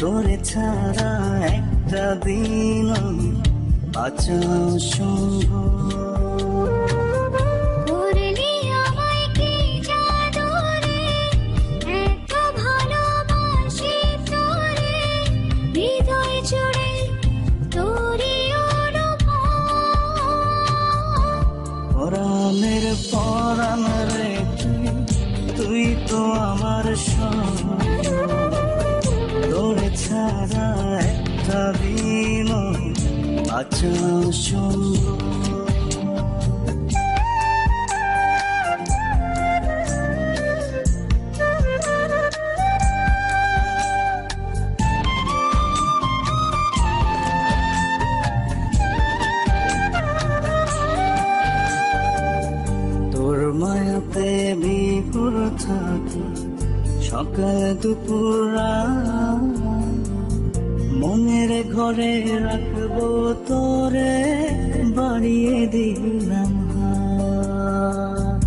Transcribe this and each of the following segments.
তোরে ছাড়া একটা দিন বাঁচা সম্ভব। করলি আমায় কি জাদু রে, এত ভালোবাসি তোরে, হৃদয় জুড়ে তোরই অনুভব। পরাণের পরাণ রে তুই তো আমার সব, তোরে ছাড়া একটা দিন বাঁচা সম্ভব। তোর মায়াতে বিপুর থাকি সকাল দুপুর রাত, মনের ঘরে রাখবো তোরে বাড়িয়ে দিলাম হাত।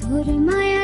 তোর মায়া